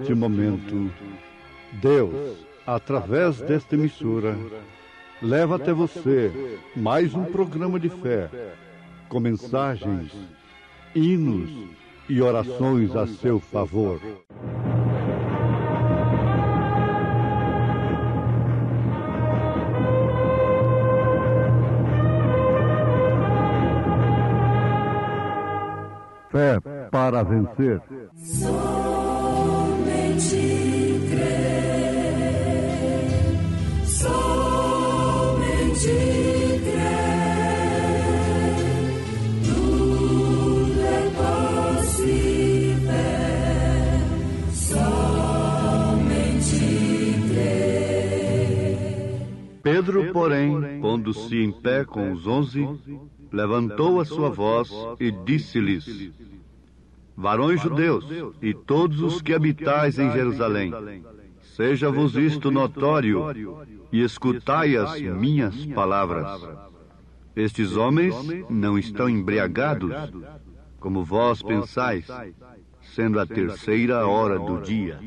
neste momento, Deus, através desta emissora, leva até você mais um programa de fé, com mensagens, hinos e orações a seu favor. Fé para vencer. Somente crer, somente crer, tudo é possível, somente crer. Pedro, porém, pondo-se em pé com os 11, levantou a sua voz e disse-lhes: Varões judeus e todos os que habitais em Jerusalém, seja-vos isto notório e escutai as minhas palavras. Estes homens não estão embriagados, como vós pensais, sendo a 3ª hora do dia.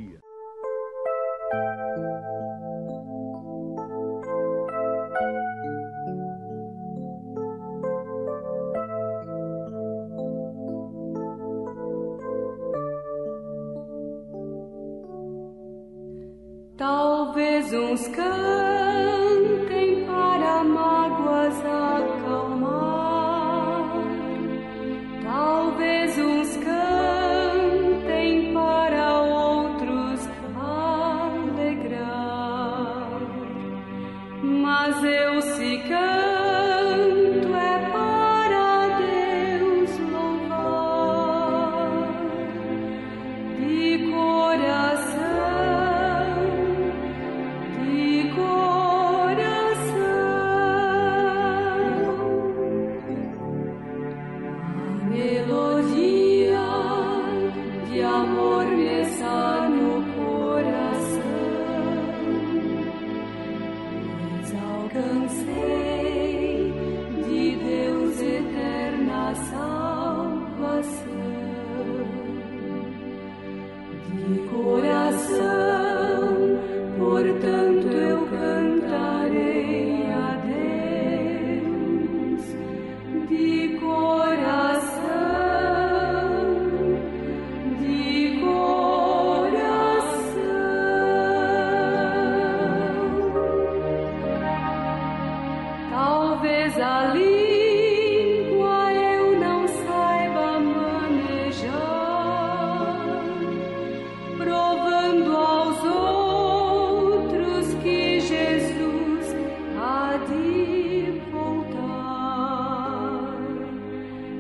Talvez uns cantem para mágoas acalmar, talvez uns cantem para outros alegrar, mas eu se canto é para Deus louvar, de coração. Alcancei de Deus eterna salvação, de coração, portanto eu cantarei a Deus, de coração, de coração. Talvez a língua eu não saiba manejar, provando aos outros que Jesus há de voltar.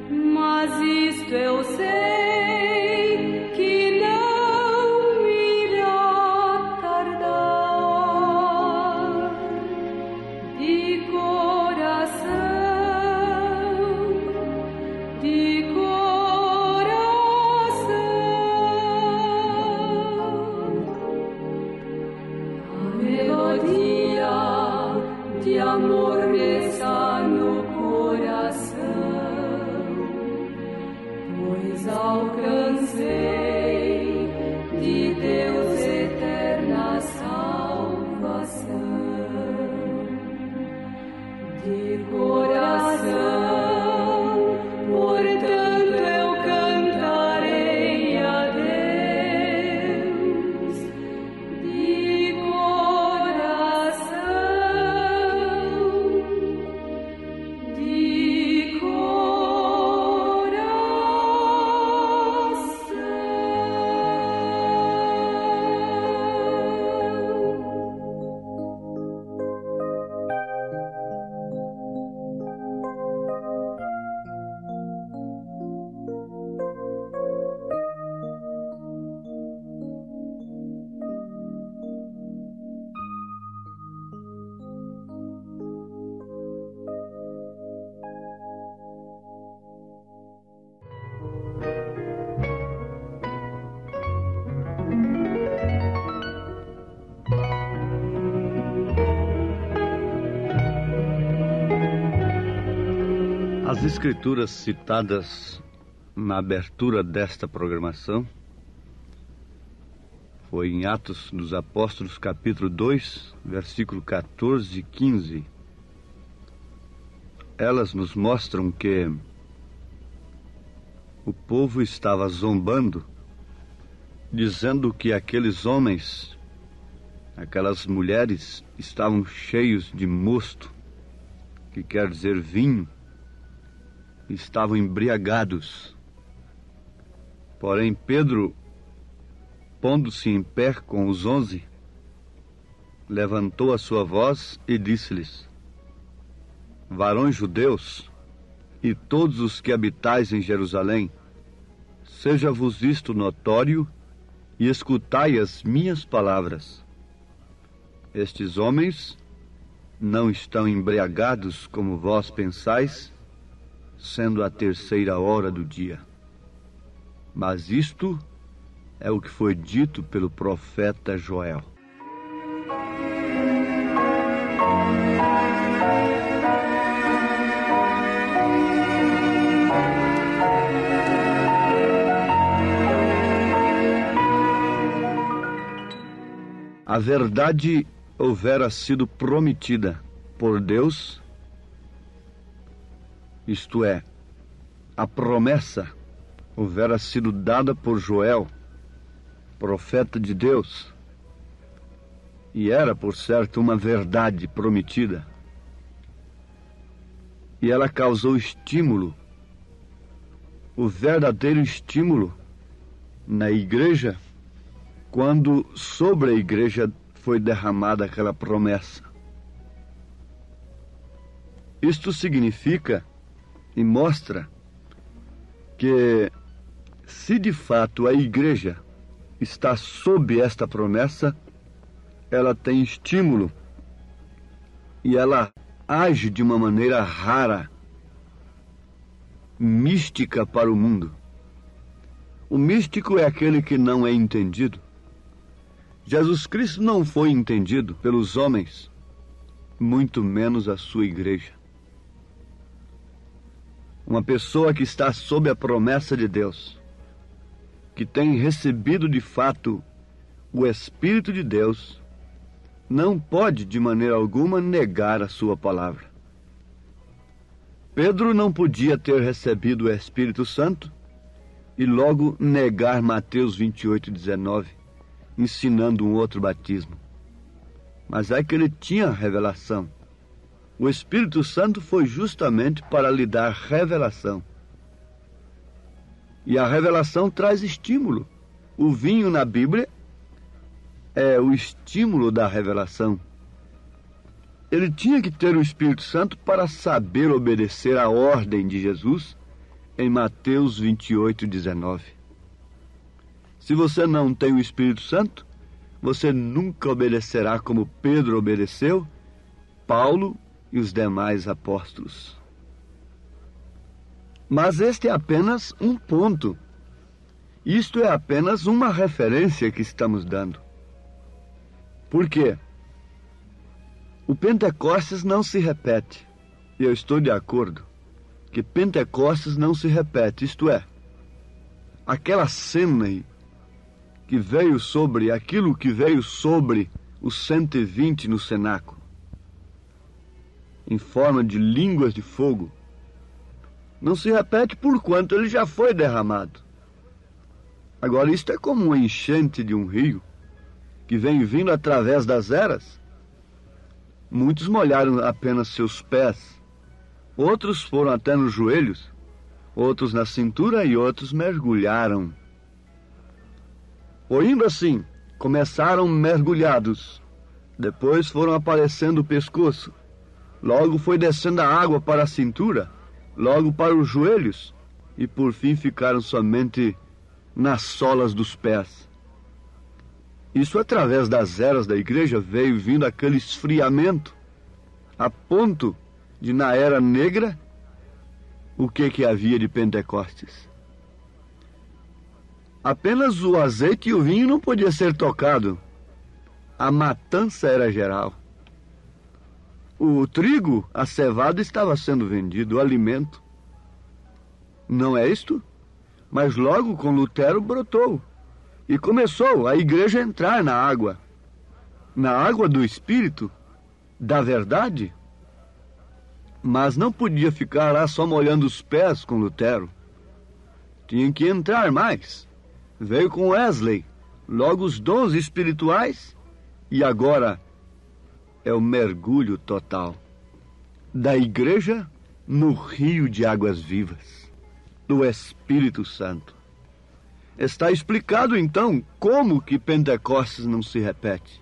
Mas isto eu sei que não irá tardar. De coração, a melodia de amor me está no coração, pois alcancei de Deus eterna salvação. De coração, portanto eu cantarei a Deus, de coração, de As escrituras citadas na abertura desta programação Foi em Atos dos Apóstolos, capítulo 2, versículo 14 e 15. Elas nos mostram que o povo estava zombando, dizendo que aqueles homens, aquelas mulheres, estavam cheios de mosto, que quer dizer vinho, estavam embriagados. Porém, Pedro, pondo-se em pé com os 11, levantou a sua voz e disse-lhes: varões judeus, e todos os que habitais em Jerusalém, seja-vos isto notório, e escutai as minhas palavras. Estes homens não estão embriagados como vós pensais, sendo a 3ª hora do dia. Mas isto é o que foi dito pelo profeta Joel. A verdade houvera sido prometida por Deus, isto é, a promessa houvera sido dada por Joel, profeta de Deus, e era, por certo, uma verdade prometida. E ela causou estímulo, o verdadeiro estímulo na igreja, quando sobre a igreja foi derramada aquela promessa. Isto significa e mostra que, se de fato a igreja está sob esta promessa, ela tem estímulo e ela age de uma maneira rara, mística para o mundo. O místico é aquele que não é entendido. Jesus Cristo não foi entendido pelos homens, muito menos a sua igreja. Uma pessoa que está sob a promessa de Deus, que tem recebido de fato o Espírito de Deus, não pode de maneira alguma negar a sua palavra. Pedro não podia ter recebido o Espírito Santo e logo negar Mateus 28:19, ensinando um outro batismo. Mas é que ele tinha revelação. O Espírito Santo foi justamente para lhe dar revelação. E a revelação traz estímulo. O vinho na Bíblia é o estímulo da revelação. Ele tinha que ter o Espírito Santo para saber obedecer à ordem de Jesus em Mateus 28:19. Se você não tem o Espírito Santo, você nunca obedecerá como Pedro obedeceu, Paulo e os demais apóstolos. Mas este é apenas um ponto. Isto é apenas uma referência que estamos dando. Por quê? O Pentecostes não se repete. E eu estou de acordo que Pentecostes não se repete. Isto é, aquela cena que veio sobre, aquilo que veio sobre os 120 no cenáculo, em forma de línguas de fogo, não se repete porquanto ele já foi derramado. Agora, isto é como uma enchente de um rio que vem vindo através das eras. Muitos molharam apenas seus pés, outros foram até nos joelhos, outros na cintura e outros mergulharam. Indo assim, começaram mergulhados, depois foram aparecendo o pescoço, logo foi descendo a água para a cintura, logo para os joelhos, e por fim ficaram somente nas solas dos pés. Isso, através das eras da igreja, veio vindo aquele esfriamento, a ponto de, na era negra, o que havia de Pentecostes? Apenas o azeite e o vinho não podia ser tocado. A matança era geral. O trigo, a cevada, estava sendo vendido, o alimento. Não é isto? Mas logo com Lutero brotou. E começou a igreja a entrar na água do Espírito, da verdade. Mas não podia ficar lá só molhando os pés com Lutero. Tinha que entrar mais. Veio com Wesley, logo os dons espirituais, e agora é o mergulho total da igreja no rio de águas vivas, do Espírito Santo. Está explicado, então, como que Pentecostes não se repete.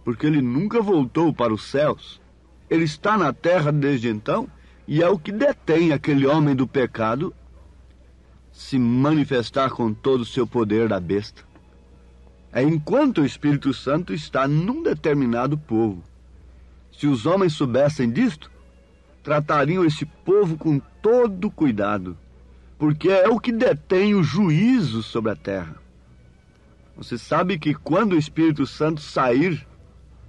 Porque ele nunca voltou para os céus. Ele está na terra desde então, e é o que detém aquele homem do pecado se manifestar com todo o seu poder da besta. É enquanto o Espírito Santo está num determinado povo. Se os homens soubessem disto, tratariam esse povo com todo cuidado, porque é o que detém o juízo sobre a terra. Você sabe que quando o Espírito Santo sair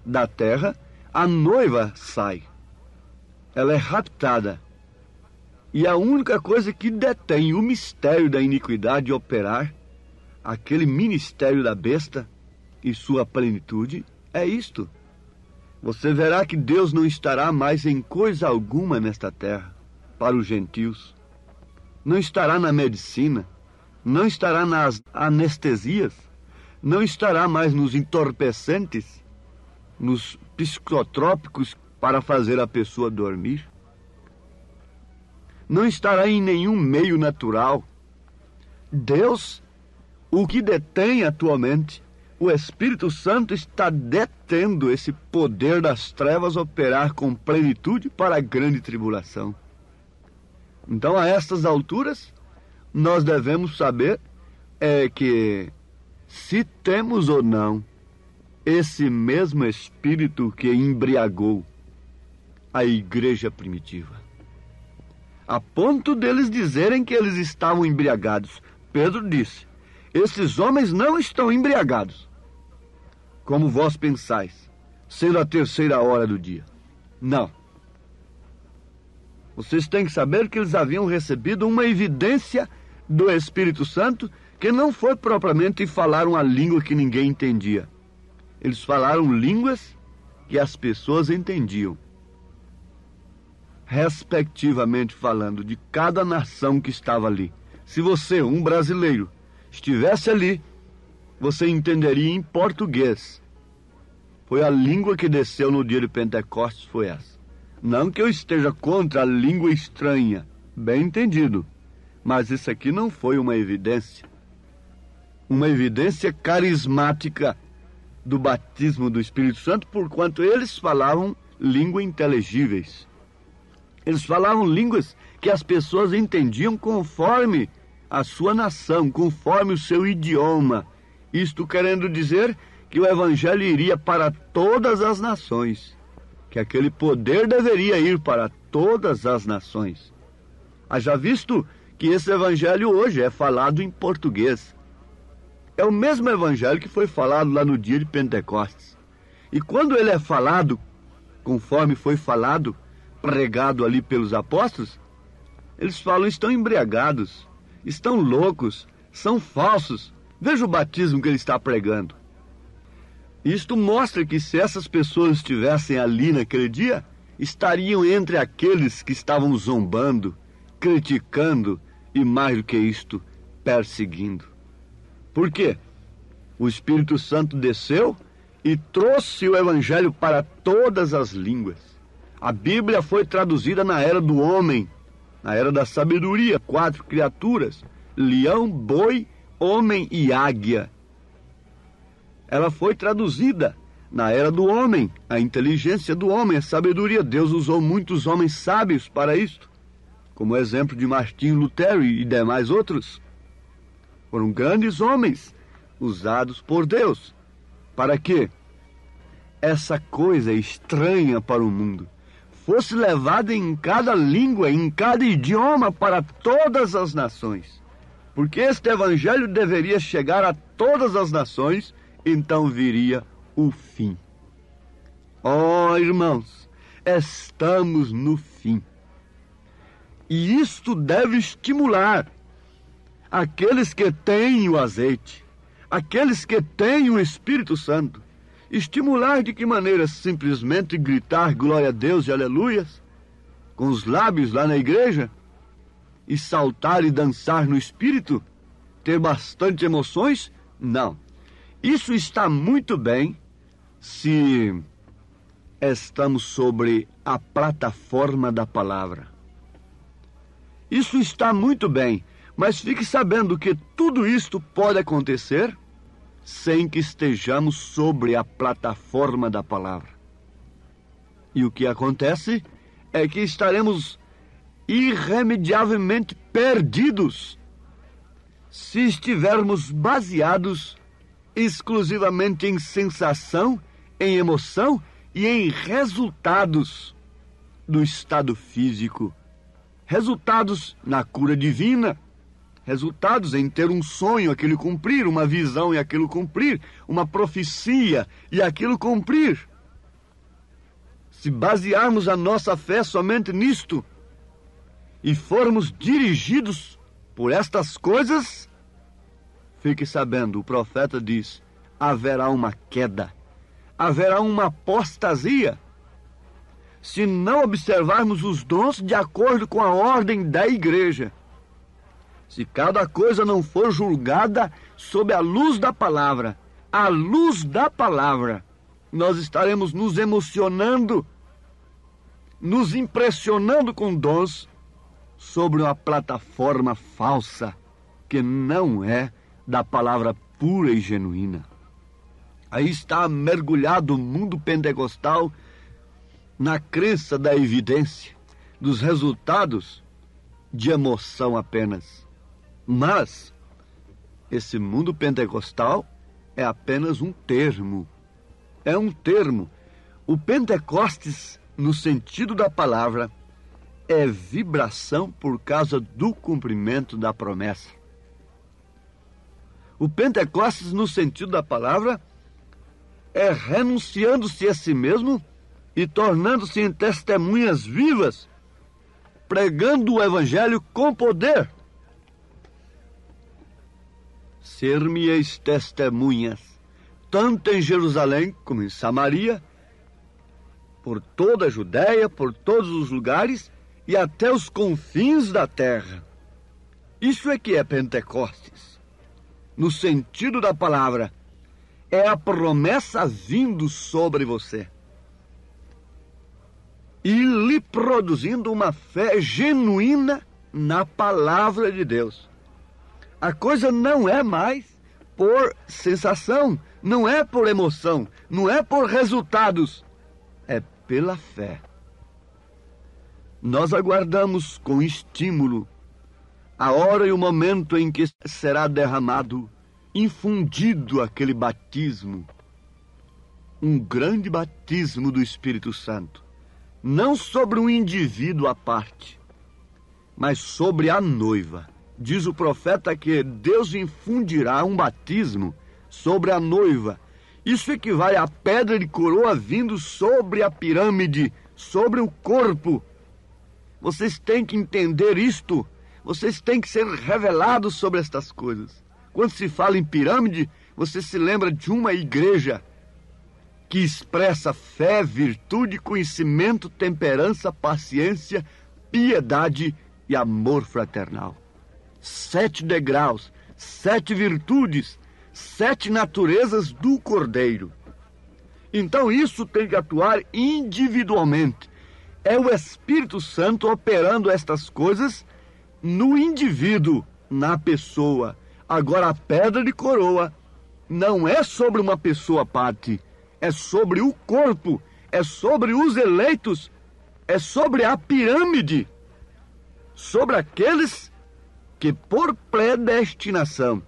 da terra, a noiva sai. Ela é raptada. E a única coisa que detém o mistério da iniquidade operar, aquele ministério da besta e sua plenitude, é isto. Você verá que Deus não estará mais em coisa alguma nesta terra para os gentios. Não estará na medicina, não estará nas anestesias, não estará mais nos entorpecentes, nos psicotrópicos para fazer a pessoa dormir. Não estará em nenhum meio natural. Deus, o que detém atualmente, o Espírito Santo está detendo esse poder das trevas operar com plenitude para a grande tribulação. Então, a estas alturas, nós devemos saber que se temos ou não esse mesmo Espírito que embriagou a igreja primitiva. A ponto deles dizerem que eles estavam embriagados. Pedro disse: esses homens não estão embriagados, como vós pensais, sendo a 3ª hora do dia. Não. Vocês têm que saber que eles haviam recebido uma evidência do Espírito Santo, que não foi propriamente falar uma língua que ninguém entendia. Eles falaram línguas que as pessoas entendiam, respectivamente falando, de cada nação que estava ali. Se você, um brasileiro, estivesse ali, você entenderia em português. Foi a língua que desceu no dia de Pentecostes, foi essa. Não que eu esteja contra a língua estranha, bem entendido, mas isso aqui não foi uma evidência carismática do batismo do Espírito Santo, porquanto eles falavam línguas inteligíveis. Eles falavam línguas que as pessoas entendiam conforme a sua nação, conforme o seu idioma. Isto querendo dizer que o Evangelho iria para todas as nações, que aquele poder deveria ir para todas as nações. Haja visto que esse Evangelho hoje é falado em português. É o mesmo Evangelho que foi falado lá no dia de Pentecostes. E quando ele é falado, conforme foi falado, pregado ali pelos apóstolos, eles falam: estão embriagados, estão loucos, são falsos. Veja o batismo que ele está pregando. Isto mostra que se essas pessoas estivessem ali naquele dia, estariam entre aqueles que estavam zombando, criticando e, mais do que isto, perseguindo. Por quê? O Espírito Santo desceu e trouxe o Evangelho para todas as línguas. A Bíblia foi traduzida na era do homem, na era da sabedoria, 4 criaturas: leão, boi, homem e águia. Ela foi traduzida na era do homem, a inteligência do homem, a sabedoria. Deus usou muitos homens sábios para isto, como o exemplo de Martinho Lutero e demais outros. Foram grandes homens usados por Deus para que essa coisa estranha para o mundo fosse levada em cada língua, em cada idioma, para todas as nações. Porque este Evangelho deveria chegar a todas as nações, então viria o fim. Oh, irmãos, estamos no fim. E isto deve estimular aqueles que têm o azeite, aqueles que têm o Espírito Santo. Estimular de que maneira? Simplesmente gritar glória a Deus e aleluias com os lábios lá na igreja? E saltar e dançar no Espírito? Ter bastante emoções? Não. Isso está muito bem se estamos sobre a plataforma da palavra. Isso está muito bem, mas fique sabendo que tudo isto pode acontecer sem que estejamos sobre a plataforma da palavra. E o que acontece é que estaremos irremediavelmente perdidos se estivermos baseados exclusivamente em sensação, em emoção e em resultados do estado físico. Resultados na cura divina, resultados em ter um sonho, aquilo cumprir, uma visão e aquilo cumprir, uma profecia e aquilo cumprir. Se basearmos a nossa fé somente nisto e formos dirigidos por estas coisas, fique sabendo, o profeta diz, haverá uma queda, haverá uma apostasia, se não observarmos os dons de acordo com a ordem da igreja. Se cada coisa não for julgada sob a luz da palavra, à luz da palavra, nós estaremos nos emocionando, nos impressionando com dons sobre uma plataforma falsa, que não é da palavra pura e genuína. Aí está mergulhado o mundo pentecostal na crença da evidência, dos resultados de emoção apenas. Mas esse mundo pentecostal é apenas um termo. É um termo. O Pentecostes, no sentido da palavra, é vibração por causa do cumprimento da promessa. O Pentecostes, no sentido da palavra, é renunciando-se a si mesmo e tornando-se em testemunhas vivas, pregando o Evangelho com poder. Ser-me-eis testemunhas, tanto em Jerusalém como em Samaria, por toda a Judéia, por todos os lugares e até os confins da terra. Isso é que é Pentecostes. No sentido da palavra, é a promessa vindo sobre você e lhe produzindo uma fé genuína na palavra de Deus. A coisa não é mais por sensação, não é por emoção, não é por resultados, é pela fé. Nós aguardamos com estímulo a hora e o momento em que será derramado, infundido aquele batismo, um grande batismo do Espírito Santo, não sobre um indivíduo à parte, mas sobre a noiva. Diz o profeta que Deus infundirá um batismo sobre a noiva. Isso equivale à pedra de coroa vindo sobre a pirâmide, sobre o corpo. Vocês têm que entender isto. Vocês têm que ser revelados sobre estas coisas. Quando se fala em pirâmide, você se lembra de uma igreja que expressa fé, virtude, conhecimento, temperança, paciência, piedade e amor fraternal. 7 degraus, 7 virtudes, 7 naturezas do Cordeiro. Então isso tem que atuar individualmente. É o Espírito Santo operando estas coisas no indivíduo, na pessoa. Agora a pedra de coroa não é sobre uma pessoa à parte, é sobre o corpo, é sobre os eleitos, é sobre a pirâmide, sobre aqueles que por predestinação,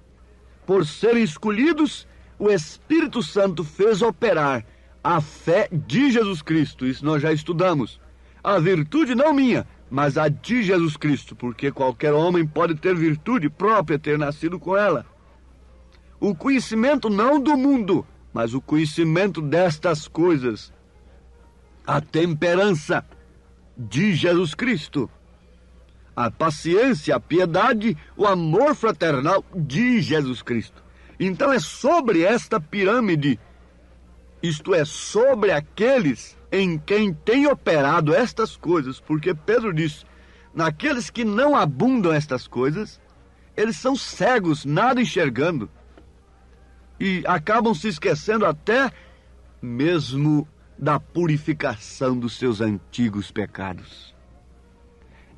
por serem escolhidos, o Espírito Santo fez operar a fé de Jesus Cristo. Isso nós já estudamos. A virtude não minha, mas a de Jesus Cristo, porque qualquer homem pode ter virtude própria, ter nascido com ela. O conhecimento não do mundo, mas o conhecimento destas coisas. A temperança de Jesus Cristo. A paciência, a piedade, o amor fraternal de Jesus Cristo. Então é sobre esta pirâmide, isto é, sobre aqueles em quem tem operado estas coisas, porque Pedro diz, naqueles que não abundam estas coisas, eles são cegos, nada enxergando, e acabam se esquecendo até mesmo da purificação dos seus antigos pecados.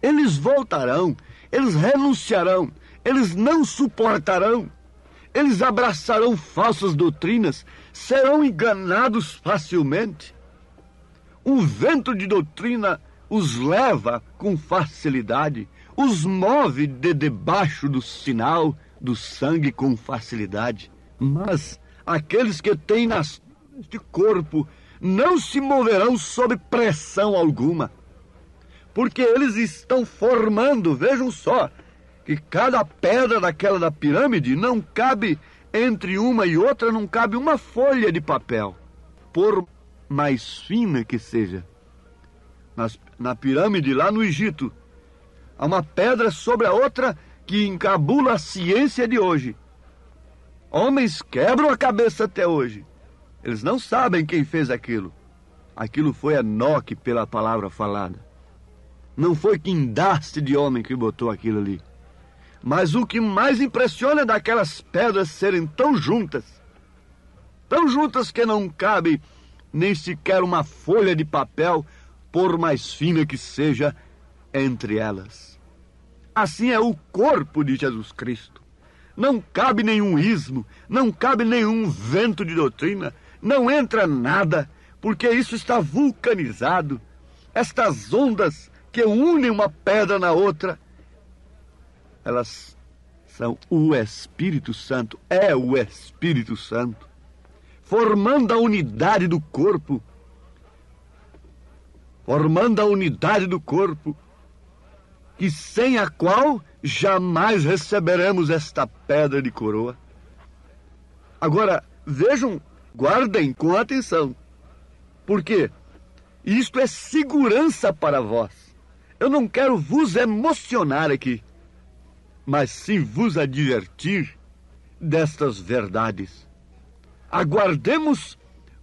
Eles voltarão, eles renunciarão, eles não suportarão, eles abraçarão falsas doutrinas, serão enganados facilmente. Um vento de doutrina os leva com facilidade, os move de debaixo do sinal do sangue com facilidade. Mas aqueles que têm neste corpo não se moverão sob pressão alguma, porque eles estão formando, vejam só, que cada pedra daquela da pirâmide não cabe, entre uma e outra, não cabe uma folha de papel, por mais fina que seja. Na pirâmide, lá no Egito, há uma pedra sobre a outra que encabula a ciência de hoje. Homens quebram a cabeça até hoje. Eles não sabem quem fez aquilo. Aquilo foi Enoque pela palavra falada. Não foi guindaste de homem que botou aquilo ali. Mas o que mais impressiona é daquelas pedras serem tão juntas que não cabe nem sequer uma folha de papel, por mais fina que seja, entre elas. Assim é o corpo de Jesus Cristo. Não cabe nenhum ismo, não cabe nenhum vento de doutrina, não entra nada, porque isso está vulcanizado. Estas ondas que unem uma pedra na outra, elas são o Espírito Santo, é o Espírito Santo, formando a unidade do corpo, e sem a qual jamais receberemos esta pedra de coroa. Agora, vejam, guardem com atenção, porque isto é segurança para vós. Eu não quero vos emocionar aqui, mas sim vos advertir destas verdades. Aguardemos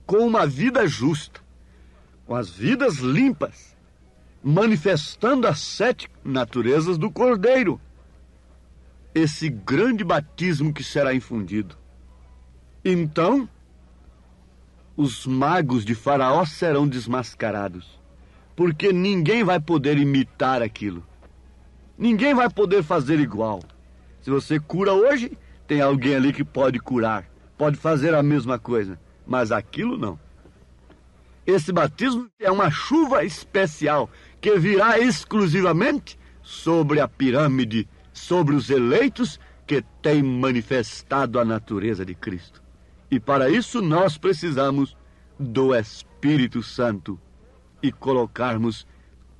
com uma vida justa, com as vidas limpas, manifestando as 7 naturezas do Cordeiro, esse grande batismo que será infundido. Então, os magos de Faraó serão desmascarados, porque ninguém vai poder imitar aquilo. Ninguém vai poder fazer igual. Se você cura hoje, tem alguém ali que pode curar, pode fazer a mesma coisa, mas aquilo não. Esse batismo é uma chuva especial que virá exclusivamente sobre a pirâmide, sobre os eleitos que têm manifestado a natureza de Cristo. E para isso nós precisamos do Espírito Santo e colocarmos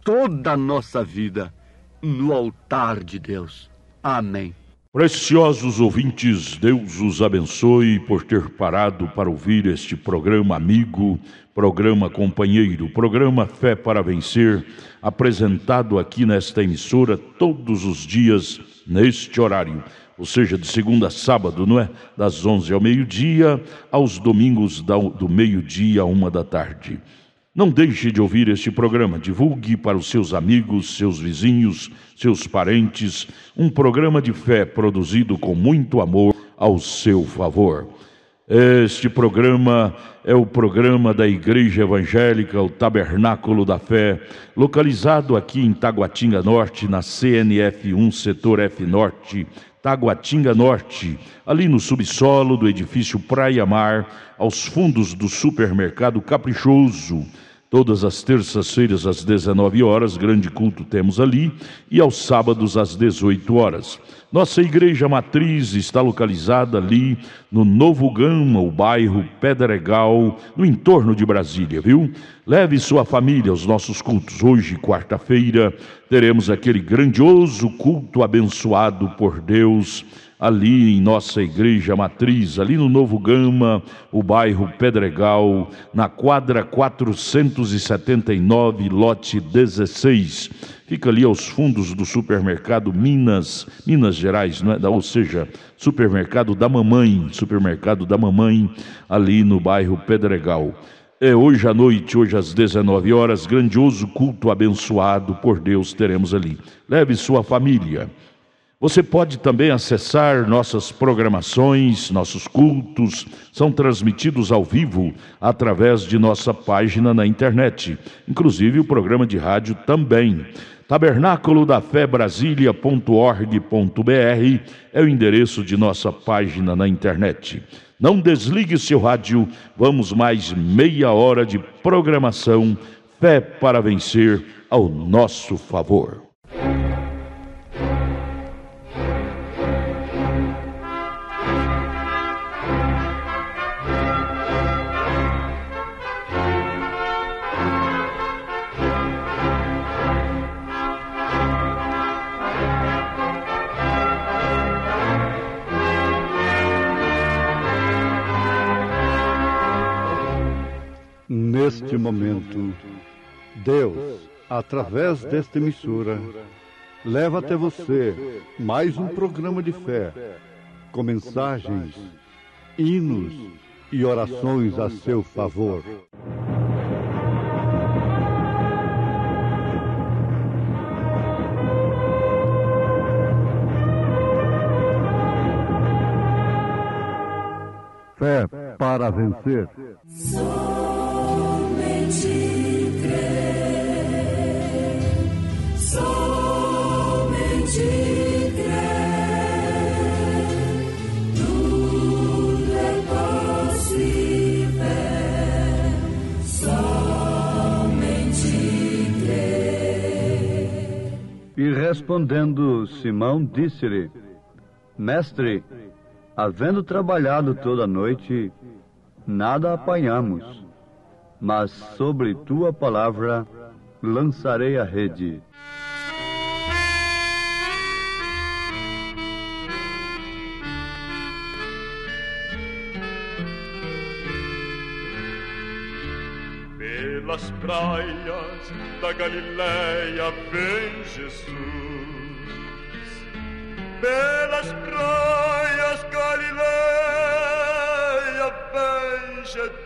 toda a nossa vida no altar de Deus. Amém. Preciosos ouvintes, Deus os abençoe por ter parado para ouvir este programa amigo, programa companheiro, programa Fé para Vencer, apresentado aqui nesta emissora todos os dias neste horário, ou seja, de segunda a sábado, não é? Das 11 ao meio-dia, aos domingos do meio-dia à 1 da tarde. Não deixe de ouvir este programa, divulgue para os seus amigos, seus vizinhos, seus parentes, um programa de fé produzido com muito amor ao seu favor. Este programa é o programa da Igreja Evangélica, o Tabernáculo da Fé, localizado aqui em Taguatinga Norte, na CNF 1, Setor F Norte, Taguatinga Norte, ali no subsolo do edifício Praia Mar, aos fundos do supermercado Caprichoso. Todas as terças-feiras às 19 horas, grande culto temos ali, e aos sábados às 18 horas. Nossa igreja matriz está localizada ali no Novo Gama, o bairro Pedregal, no entorno de Brasília, viu? Leve sua família aos nossos cultos. Hoje, quarta-feira, teremos aquele grandioso culto abençoado por Deus, ali em nossa igreja matriz, ali no Novo Gama, o bairro Pedregal, na quadra 479, lote 16. Fica ali aos fundos do supermercado Minas Gerais, não é? Ou seja, supermercado da mamãe, ali no bairro Pedregal. Hoje à noite, hoje às 19 horas, grandioso culto abençoado por Deus teremos ali. Leve sua família. Você pode também acessar nossas programações, nossos cultos, são transmitidos ao vivo através de nossa página na internet, inclusive o programa de rádio também. Tabernáculo da Fé Brasília.org.br é o endereço de nossa página na internet. Não desligue seu rádio, vamos mais meia hora de programação, Fé para Vencer ao nosso favor. Neste momento, Deus, através desta emissora, leva até você mais um programa de fé, com mensagens, hinos e orações a seu favor. Fé para vencer. Somente crer, somente crer, tudo é possível, somente crer. E respondendo Simão, disse-lhe: Mestre, havendo trabalhado toda a noite, nada apanhamos, mas sobre tua palavra lançarei a rede. Pelas praias da Galileia vem Jesus. Pelas praias Galileia vem Jesus.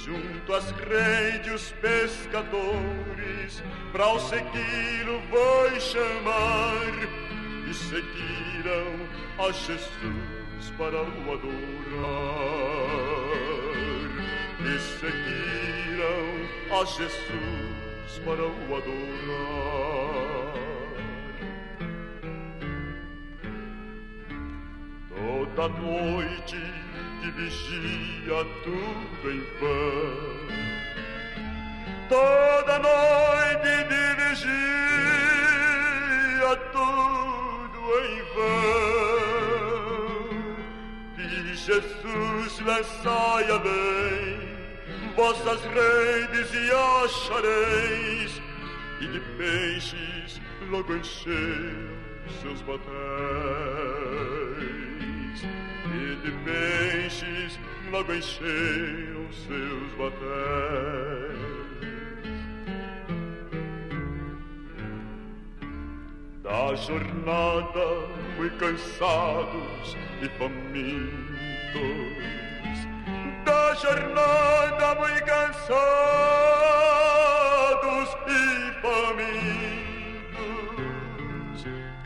Junto às redes os pescadores pra o segui-lo vai chamar, e seguiram a Jesus para o adorar, e seguiram a Jesus para o adorar. Toda noite de vigia tudo em vão, toda noite de vigia tudo em vão. De Jesus lançai além vossas redes e achareis, e de peixes logo encheram seus batéis, e de peixes logo encheram seus batéis. Da jornada muito cansados e famintos, da jornada muito cansados e famintos,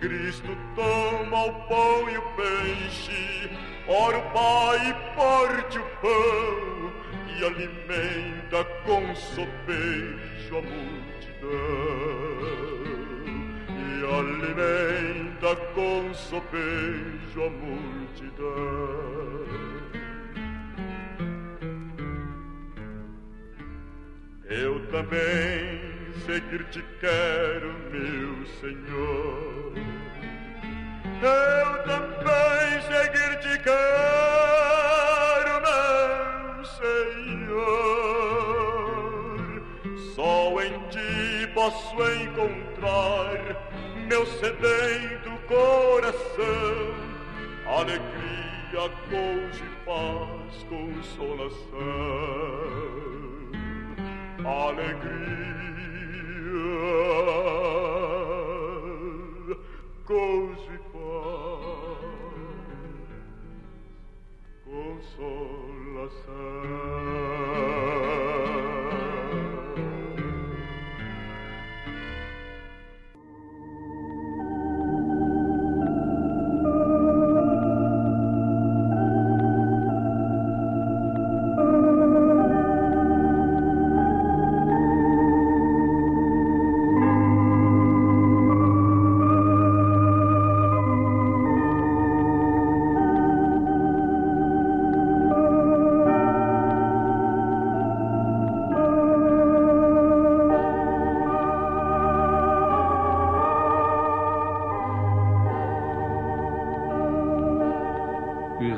Cristo toma o pão e o peixe, ora o Pai parte o pão e alimenta com sopejo a multidão, e alimenta com sopejo a multidão. Eu também seguir-te quero, meu Senhor. Eu também seguir-te quero, meu Senhor. Só em ti posso encontrar meu sedento coração, alegria, gozo e paz, consolação. Alegria, gozo e paz, consolação.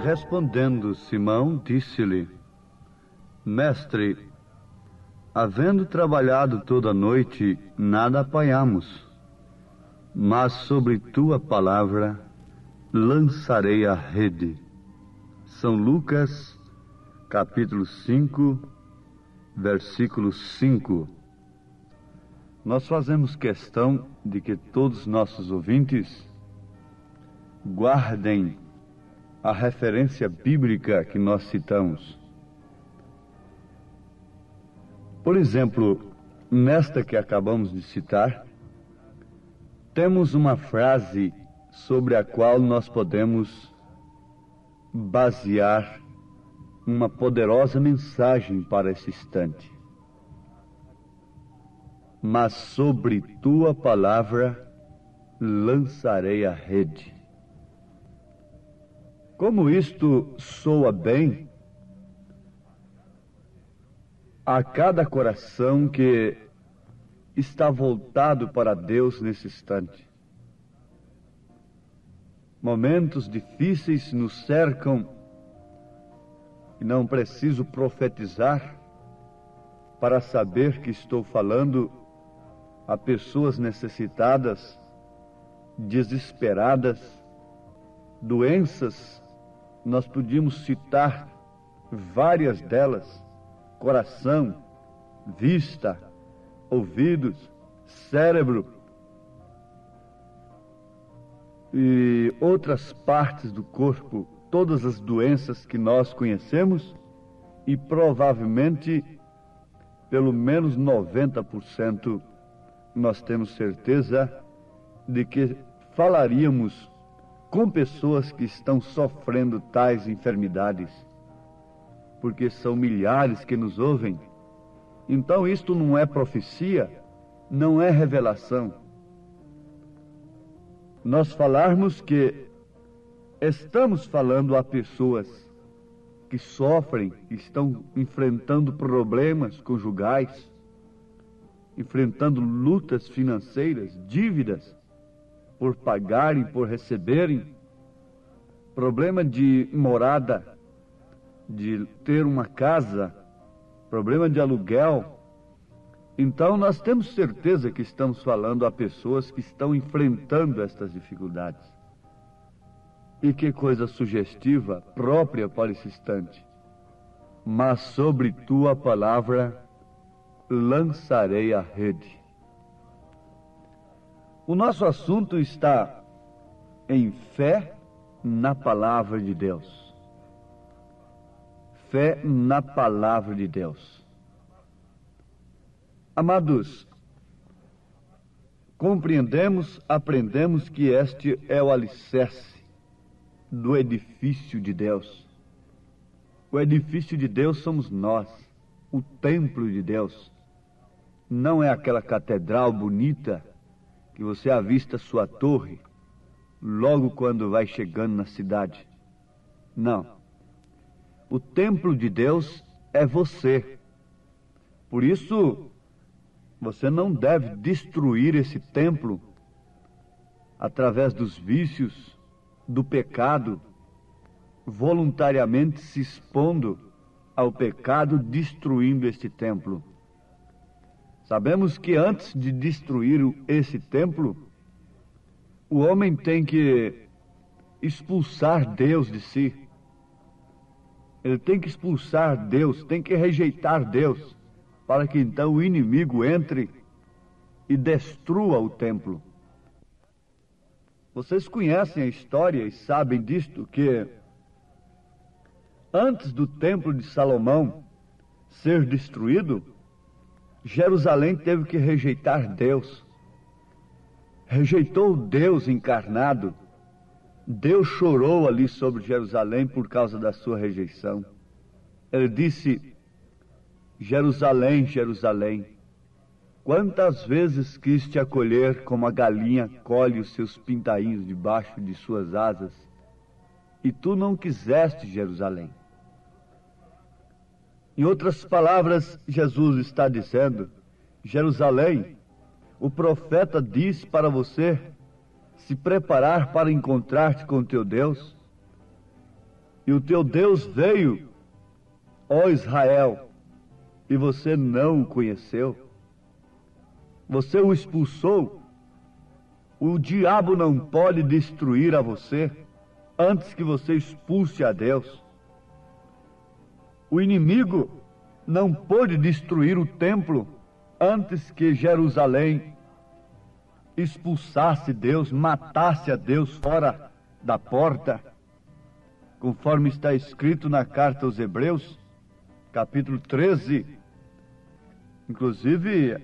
Respondendo Simão, disse-lhe: Mestre, havendo trabalhado toda a noite, nada apanhamos, mas sobre tua palavra lançarei a rede. São Lucas, capítulo 5, versículo 5. Nós fazemos questão de que todos nossos ouvintes guardem a referência bíblica que nós citamos. Por exemplo, nesta que acabamos de citar, temos uma frase sobre a qual nós podemos basear uma poderosa mensagem para esse instante. Mas sobre tua palavra lançarei a rede. Como isto soa bem a cada coração que está voltado para Deus nesse instante. Momentos difíceis nos cercam e não preciso profetizar para saber que estou falando a pessoas necessitadas, desesperadas, doenças. Nós podíamos citar várias delas: coração, vista, ouvidos, cérebro e outras partes do corpo, todas as doenças que nós conhecemos, e provavelmente pelo menos 90% nós temos certeza de que falaríamos com pessoas que estão sofrendo tais enfermidades, porque são milhares que nos ouvem. Então isto não é profecia, não é revelação. Nós falarmos que estamos falando a pessoas que sofrem, que estão enfrentando problemas conjugais, enfrentando lutas financeiras, dívidas por pagarem, por receberem, problema de morada, de ter uma casa, problema de aluguel. Então nós temos certeza que estamos falando a pessoas que estão enfrentando estas dificuldades. E que coisa sugestiva, própria para esse instante. Mas sobre tua palavra lançarei a rede. O nosso assunto está em fé na palavra de Deus. Fé na palavra de Deus. Amados, compreendemos, aprendemos que este é o alicerce do edifício de Deus. O edifício de Deus somos nós, o templo de Deus. Não é aquela catedral bonita que você avista sua torre logo quando vai chegando na cidade. Não. O templo de Deus é você. Por isso, você não deve destruir esse templo através dos vícios, do pecado, voluntariamente se expondo ao pecado, destruindo este templo. Sabemos que antes de destruir esse templo, o homem tem que expulsar Deus de si. Ele tem que expulsar Deus, tem que rejeitar Deus, para que então o inimigo entre e destrua o templo. Vocês conhecem a história e sabem disto, que antes do templo de Salomão ser destruído, Jerusalém teve que rejeitar Deus. Rejeitou Deus encarnado. Deus chorou ali sobre Jerusalém por causa da sua rejeição. Ele disse: Jerusalém, Jerusalém, quantas vezes quis te acolher como a galinha colhe os seus pintainhos debaixo de suas asas, e tu não quiseste, Jerusalém. Em outras palavras, Jesus está dizendo: Jerusalém, o profeta diz para você se preparar para encontrar-te com o teu Deus. E o teu Deus veio, ó Israel, e você não o conheceu. Você o expulsou. O diabo não pode destruir a você antes que você expulse a Deus. O inimigo não pôde destruir o templo antes que Jerusalém expulsasse Deus, matasse a Deus fora da porta, conforme está escrito na carta aos Hebreus, capítulo 13. Inclusive,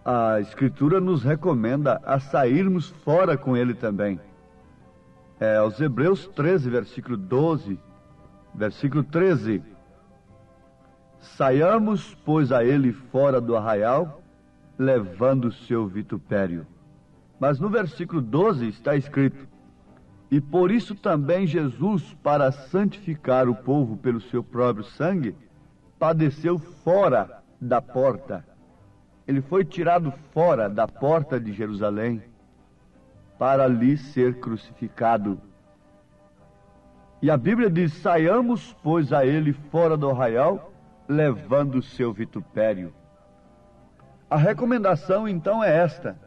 a Escritura nos recomenda a sairmos fora com ele também. Aos Hebreus 13, versículo 12, versículo 13. Saiamos, pois, a ele fora do arraial, levando o seu vitupério. Mas no versículo 12 está escrito: e por isso também Jesus, para santificar o povo pelo seu próprio sangue, padeceu fora da porta. Ele foi tirado fora da porta de Jerusalém para ali ser crucificado. E a Bíblia diz: saiamos, pois, a ele fora do arraial, levando o seu vitupério. A recomendação então é esta: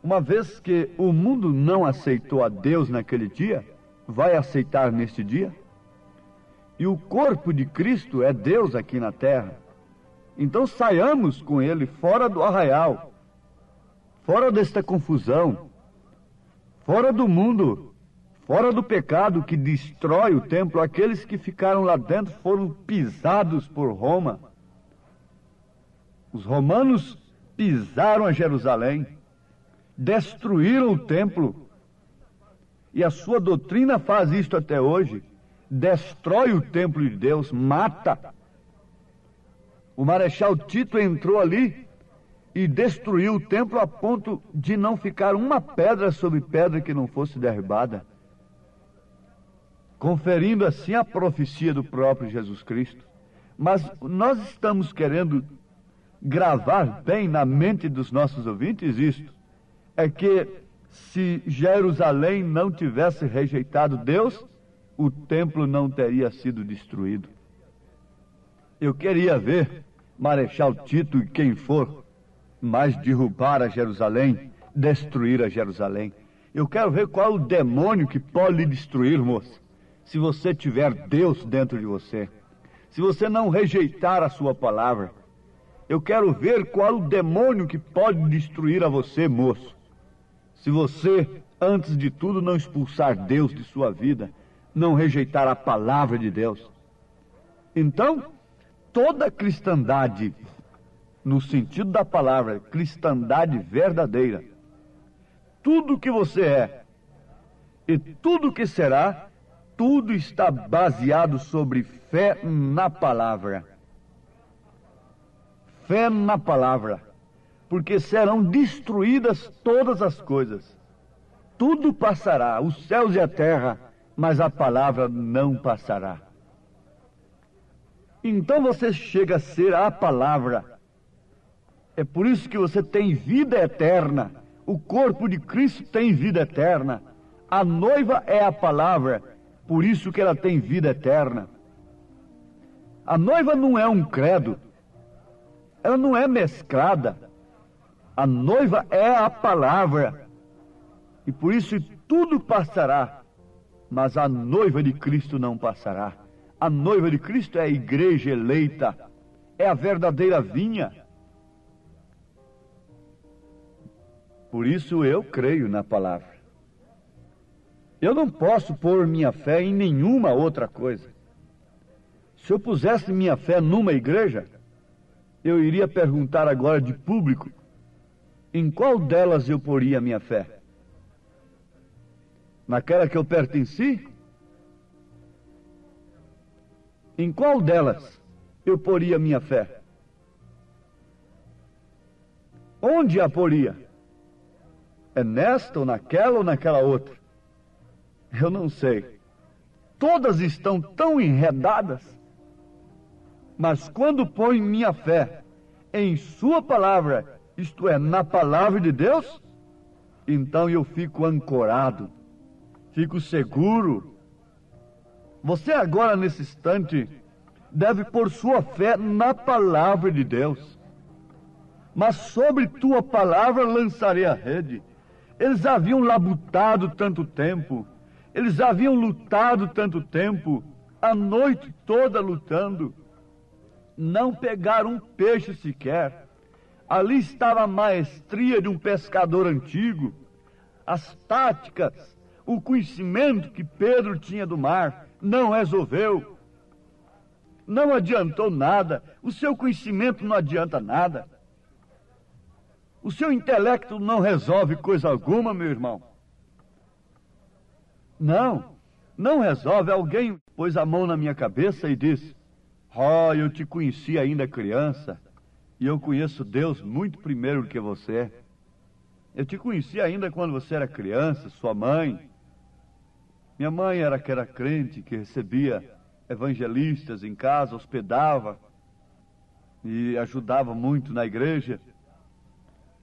uma vez que o mundo não aceitou a Deus naquele dia, vai aceitar neste dia? E o corpo de Cristo é Deus aqui na terra. Então saiamos com ele fora do arraial, fora desta confusão, fora do mundo, fora do pecado que destrói o templo. Aqueles que ficaram lá dentro foram pisados por Roma. Os romanos pisaram a Jerusalém, destruíram o templo, e a sua doutrina faz isto até hoje: destrói o templo de Deus, mata. O Marechal Tito entrou ali e destruiu o templo a ponto de não ficar uma pedra sobre pedra que não fosse derribada, conferindo assim a profecia do próprio Jesus Cristo. Mas nós estamos querendo gravar bem na mente dos nossos ouvintes isto: é que se Jerusalém não tivesse rejeitado Deus, o templo não teria sido destruído. Eu queria ver Marechal Tito e quem for mais derrubar a Jerusalém, destruir a Jerusalém. Eu quero ver qual o demônio que pode lhe destruir, moça, se você tiver Deus dentro de você, se você não rejeitar a sua palavra. Eu quero ver qual o demônio que pode destruir a você, moço, se você, antes de tudo, não expulsar Deus de sua vida, não rejeitar a palavra de Deus. Então, toda cristandade, no sentido da palavra, cristandade verdadeira, tudo que você é e tudo que será, tudo está baseado sobre fé na palavra. Fé na palavra, porque serão destruídas todas as coisas. Tudo passará, os céus e a terra, mas a palavra não passará. Então você chega a ser a palavra. É por isso que você tem vida eterna. O corpo de Cristo tem vida eterna. A noiva é a palavra, por isso que ela tem vida eterna. A noiva não é um credo, ela não é mesclada. A noiva é a palavra, e por isso tudo passará, mas a noiva de Cristo não passará. A noiva de Cristo é a igreja eleita, é a verdadeira vinha. Por isso eu creio na palavra. Eu não posso pôr minha fé em nenhuma outra coisa. Se eu pusesse minha fé numa igreja, eu iria perguntar agora de público, em qual delas eu poria minha fé? Naquela que eu pertenci? Em qual delas eu poria minha fé? Onde a poria? É nesta ou naquela outra? Eu não sei. Todas estão tão enredadas. Mas quando ponho minha fé em sua palavra, isto é, na palavra de Deus, então eu fico ancorado, fico seguro. Você agora, nesse instante, deve pôr sua fé na palavra de Deus. Mas sobre tua palavra lançarei a rede. Eles haviam labutado tanto tempo, eles haviam lutado tanto tempo, a noite toda lutando, não pegaram um peixe sequer. Ali estava a maestria de um pescador antigo, as táticas, o conhecimento que Pedro tinha do mar, não resolveu, não adiantou nada. O seu conhecimento não adianta nada. O seu intelecto não resolve coisa alguma, meu irmão. Não resolve. Alguém pôs a mão na minha cabeça e disse: eu te conheci ainda criança, e eu conheço Deus muito primeiro do que você. Eu te conheci ainda quando você era criança, sua mãe. Minha mãe era que era crente, que recebia evangelistas em casa, hospedava e ajudava muito na igreja.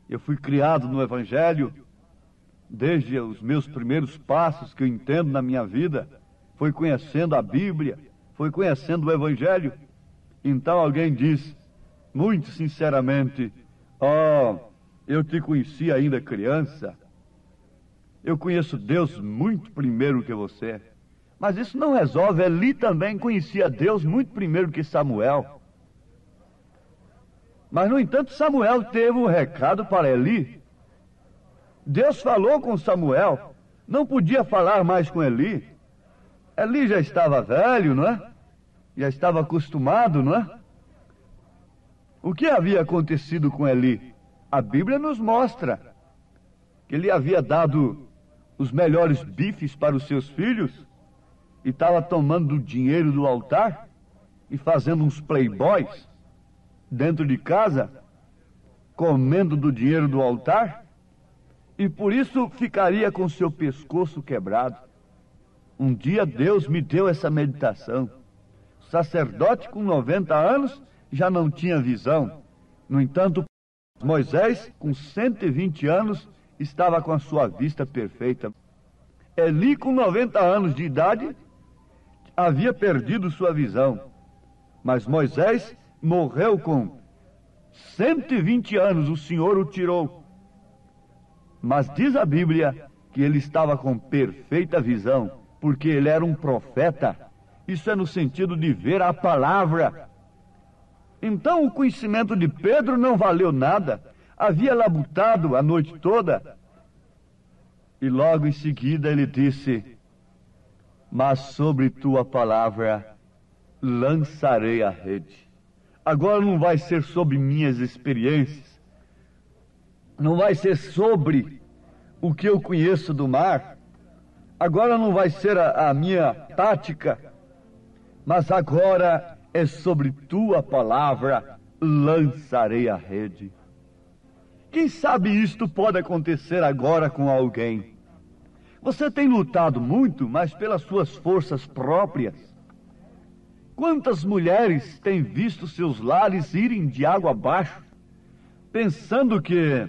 Eu fui criado no Evangelho, desde os meus primeiros passos que eu entendo na minha vida, foi conhecendo a Bíblia, foi conhecendo o Evangelho. Então alguém diz, muito sinceramente, eu te conheci ainda criança, eu conheço Deus muito primeiro que você. Mas isso não resolve. Eli também conhecia Deus muito primeiro que Samuel. Mas, no entanto, Samuel teve um recado para Eli. Deus falou com Samuel, não podia falar mais com Eli. Eli já estava velho, não é? Já estava acostumado, não é? O que havia acontecido com Eli? A Bíblia nos mostra que ele havia dado os melhores bifes para os seus filhos e estava tomando o dinheiro do altar e fazendo uns playboys dentro de casa, comendo do dinheiro do altar, e por isso ficaria com seu pescoço quebrado. Um dia Deus me deu essa meditação. O sacerdote com 90 anos já não tinha visão. No entanto, Moisés, com 120 anos, estava com a sua vista perfeita. Eli, com 90 anos de idade, havia perdido sua visão. Mas Moisés morreu com 120 anos, o Senhor o tirou. Mas diz a Bíblia que ele estava com perfeita visão, porque ele era um profeta. Isso é no sentido de ver a palavra. Então o conhecimento de Pedro não valeu nada. Havia labutado a noite toda. E logo em seguida ele disse: mas sobre tua palavra lançarei a rede. Agora não vai ser sobre minhas experiências, não vai ser sobre o que eu conheço do mar, agora não vai ser a minha tática, mas agora é sobre tua palavra lançarei a rede. Quem sabe isto pode acontecer agora com alguém. Você tem lutado muito, mas pelas suas forças próprias. Quantas mulheres têm visto seus lares irem de água abaixo, pensando que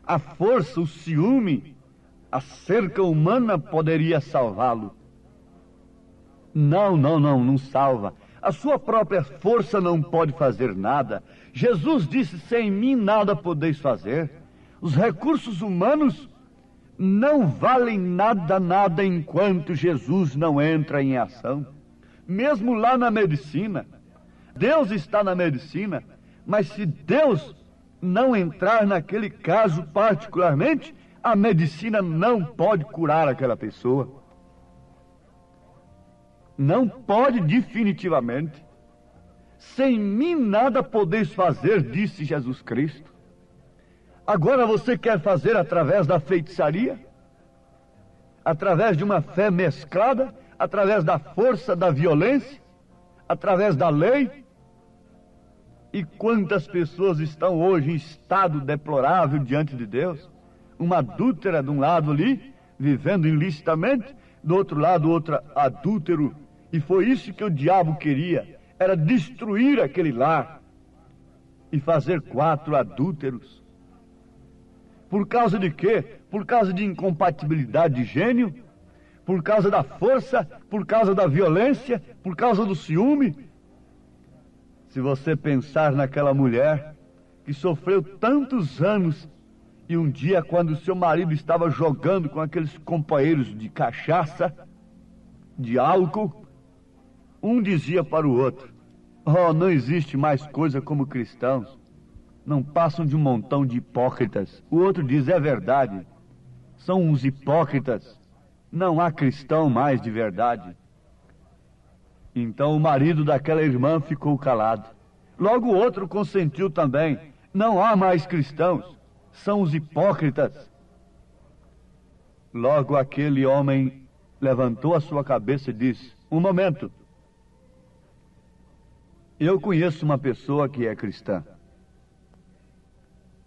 a força, o ciúme, a cerca humana poderia salvá-lo? Não salva. A sua própria força não pode fazer nada. Jesus disse: sem mim nada podeis fazer. Os recursos humanos não valem nada enquanto Jesus não entra em ação. Mesmo lá na medicina, Deus está na medicina, mas se Deus não entrar naquele caso particularmente, a medicina não pode curar aquela pessoa. Não pode definitivamente. Sem mim nada podeis fazer, disse Jesus Cristo. Agora você quer fazer através da feitiçaria? Através de uma fé mesclada? Através da força, da violência? Através da lei? E quantas pessoas estão hoje em estado deplorável diante de Deus? Uma adúltera de um lado ali, vivendo ilicitamente, do outro lado outra adúltero. E foi isso que o diabo queria, era destruir aquele lar e fazer 4 adúlteros. Por causa de quê? Por causa de incompatibilidade de gênio? Por causa da força? Por causa da violência? Por causa do ciúme? Se você pensar naquela mulher que sofreu tantos anos e um dia, quando o seu marido estava jogando com aqueles companheiros de cachaça, de álcool, um dizia para o outro: oh, não existe mais coisa como cristãos, não passam de um montão de hipócritas. O outro diz: é verdade, são uns hipócritas, não há cristão mais de verdade. Então o marido daquela irmã ficou calado. Logo o outro consentiu também: não há mais cristãos, são os hipócritas. Logo aquele homem levantou a sua cabeça e disse: um momento, eu conheço uma pessoa que é cristã.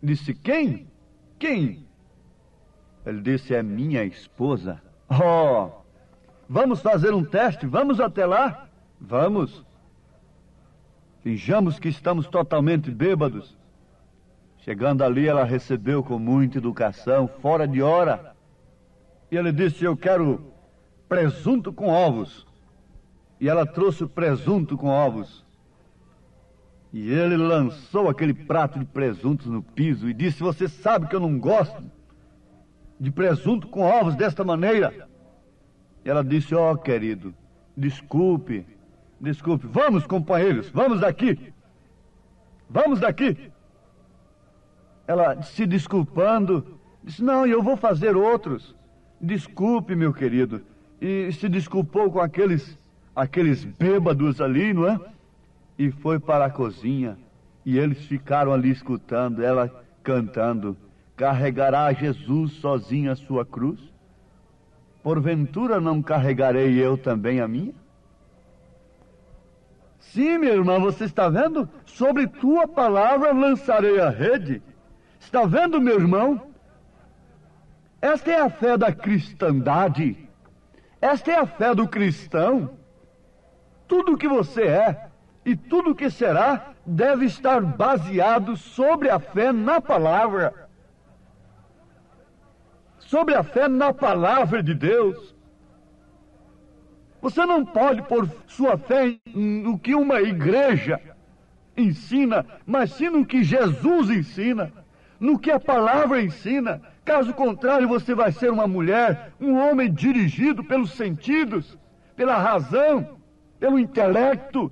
Disse: quem? Quem? Ele disse: é minha esposa. Oh, vamos fazer um teste, vamos até lá? Vamos. Finjamos que estamos totalmente bêbados. Chegando ali, ela recebeu com muita educação, fora de hora. E ele disse: eu quero presunto com ovos. E ela trouxe o presunto com ovos. E ele lançou aquele prato de presuntos no piso e disse: você sabe que eu não gosto de presunto com ovos desta maneira. E ela disse: ó, querido, desculpe, vamos, companheiros, vamos daqui. Vamos daqui. Ela, se desculpando, disse: não, eu vou fazer outros. Desculpe, meu querido. E se desculpou com aqueles bêbados ali, não é? E foi para a cozinha. E eles ficaram ali escutando, ela cantando: carregará Jesus sozinho a sua cruz? Porventura não carregarei eu também a minha? Sim, minha irmã, você está vendo? Sobre tua palavra lançarei a rede. Está vendo, meu irmão? Esta é a fé da cristandade. Esta é a fé do cristão. Tudo o que você é e tudo o que será deve estar baseado sobre a fé na palavra. Sobre a fé na palavra de Deus. Você não pode pôr sua fé no que uma igreja ensina, mas sim no que Jesus ensina, no que a palavra ensina. Caso contrário, você vai ser uma mulher, um homem dirigido pelos sentidos, pela razão, pelo intelecto.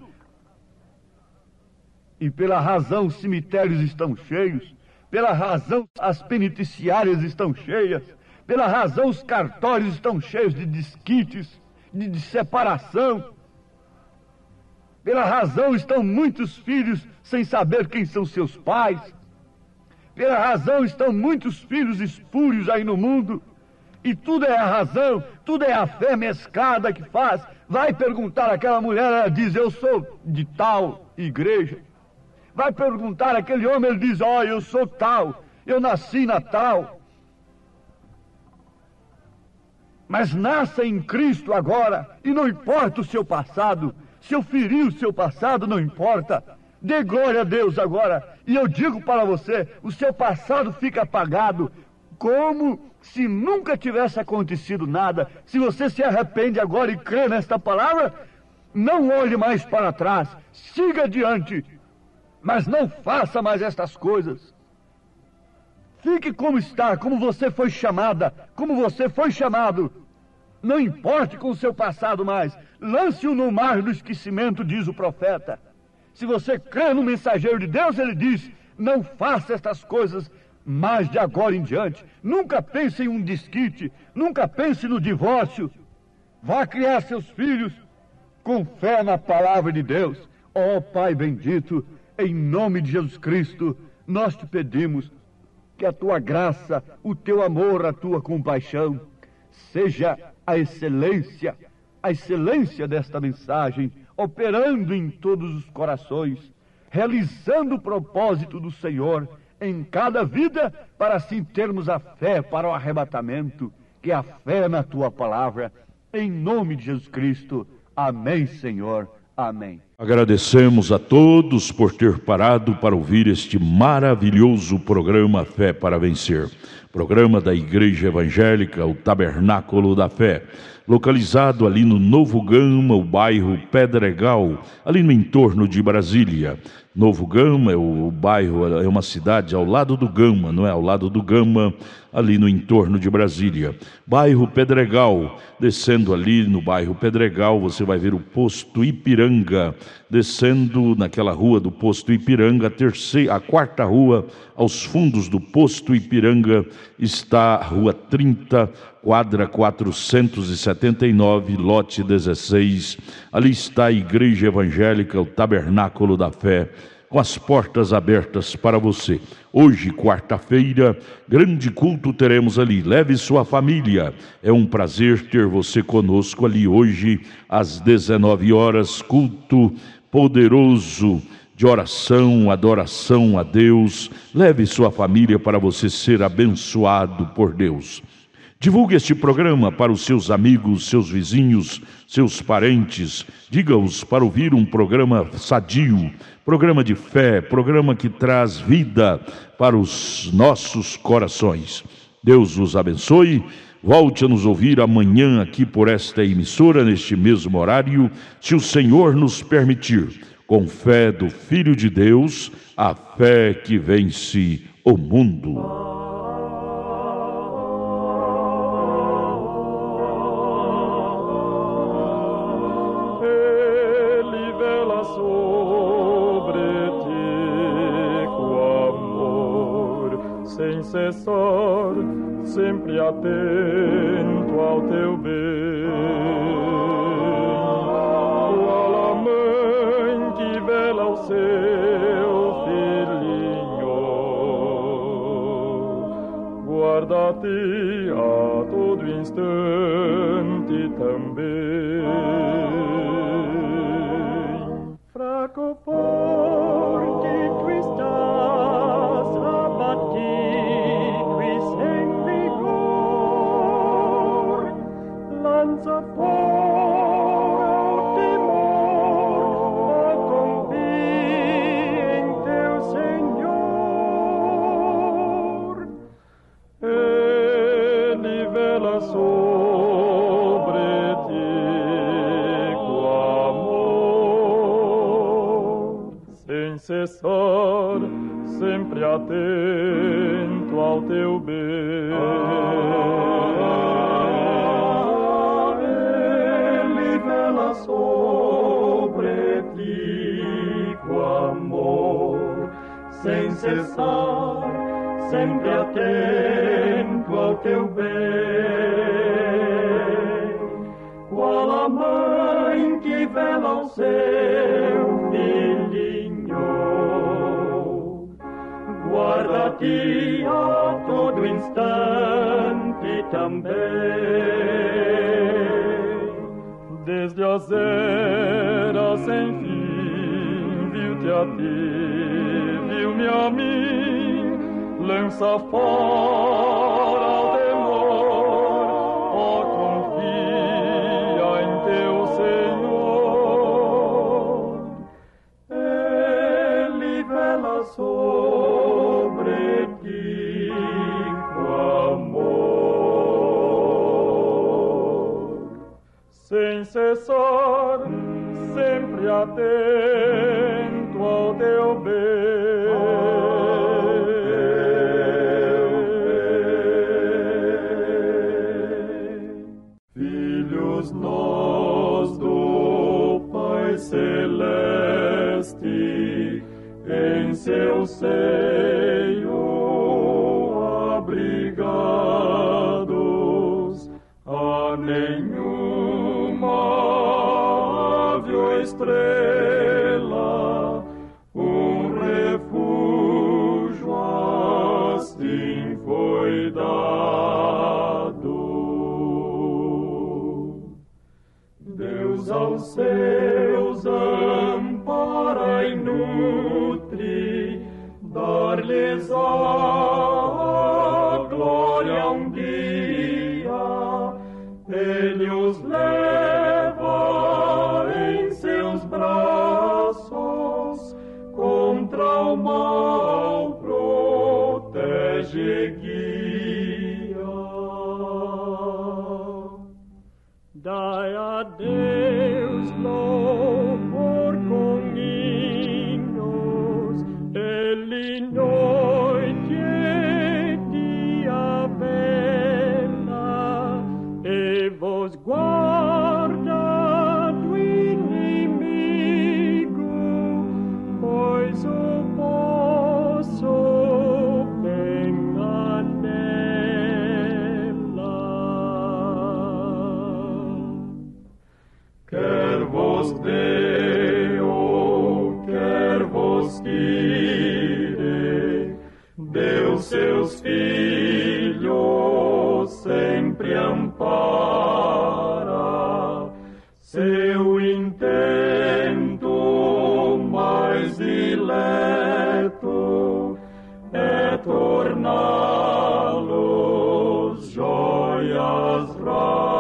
E pela razão os cemitérios estão cheios, pela razão as penitenciárias estão cheias, pela razão os cartórios estão cheios de desquites, de separação. Pela razão estão muitos filhos sem saber quem são seus pais. Pela razão estão muitos filhos espúrios aí no mundo. E tudo é a razão, tudo é a fé mesclada que faz. Vai perguntar àquela mulher, ela diz: eu sou de tal igreja. Vai perguntar àquele homem, ele diz: ó, eu sou tal, eu nasci na tal. Mas nasça em Cristo agora, e não importa o seu passado. Se eu ferir o seu passado, não importa. Dê glória a Deus agora. E eu digo para você, o seu passado fica apagado, como se nunca tivesse acontecido nada. Se você se arrepende agora e crê nesta palavra, não olhe mais para trás, siga adiante, mas não faça mais estas coisas. Fique como está, como você foi chamada, como você foi chamado. Não importe com o seu passado mais. Lance-o no mar do esquecimento, diz o profeta. Se você crê no mensageiro de Deus, ele diz: Não faça estas coisas mais de agora em diante. Nunca pense em um desquite, nunca pense no divórcio. Vá criar seus filhos com fé na palavra de Deus. Ó Pai bendito, em nome de Jesus Cristo, nós te pedimos que a tua graça, o teu amor, a tua compaixão, seja a excelência desta mensagem, operando em todos os corações, realizando o propósito do Senhor em cada vida, para assim termos a fé para o arrebatamento, que é a fé na tua palavra, em nome de Jesus Cristo. Amém, Senhor. Amém. Agradecemos a todos por ter parado para ouvir este maravilhoso programa Fé para Vencer. Programa da Igreja Evangélica, o Tabernáculo da Fé, localizado ali no Novo Gama, o bairro Pedregal, ali no entorno de Brasília. Novo Gama é o bairro, é uma cidade ao lado do Gama, não é? Ao lado do Gama, ali no entorno de Brasília. Bairro Pedregal, descendo ali no bairro Pedregal, você vai ver o posto Ipiranga. Descendo naquela rua do posto Ipiranga, a quarta rua, aos fundos do posto Ipiranga, está a rua 30, quadra 479, lote 16. Ali está a Igreja Evangélica, o Tabernáculo da Fé, com as portas abertas para você. Hoje, quarta-feira, grande culto teremos ali. Leve sua família. É um prazer ter você conosco ali hoje, às 19 horas, culto poderoso de oração, adoração a Deus. Leve sua família para você ser abençoado por Deus. Divulgue este programa para os seus amigos, seus vizinhos, seus parentes. Diga-os para ouvir um programa sadio, programa de fé, programa que traz vida para os nossos corações. Deus os abençoe. Volte a nos ouvir amanhã aqui por esta emissora, neste mesmo horário, se o Senhor nos permitir. Com fé do Filho de Deus, a fé que vence o mundo. Sem cessar, sempre atento ao teu bem. Qual a mãe que vela o seu filhinho, guarda-te a todo instante também. Fraco forte tu estás, abatido e sem vigor, lança fora o temor, confia em teu Senhor. Ele vela sobre ti com amor, sem cessar, sempre atento ao teu bem. Ele vela sobre ti com amor, sem cessar, sempre atento ao teu bem. Qual a mãe que vela o seu filhinho, guarda-te a todo instante também. Desde as eras sem fim, viu-te a ti, viu-me a mim, lança fora o temor, ó, confia em teu Senhor. Ele vela sobre ti com amor, sem cessar, sempre atento ao teu bem. Filhos nós do Pai Celeste, em seu seu seio abrigados, a nenhuma ave ou estrela um refúgio assim foi dado. Deus aos seus ampara e nutre, dar-lhes a glória um dia. Ele os leva em seus braços, contra o mal protege e guia. Dai a Deus louvor com hinos, Ele noite e dia vela, e vos guarda do inimigo, pois o vosso bem anela. Quer vos dê ou quer vos tire, Deus seus filhos sempre ampara. Seu intento mais dileto é torná-los joias raras.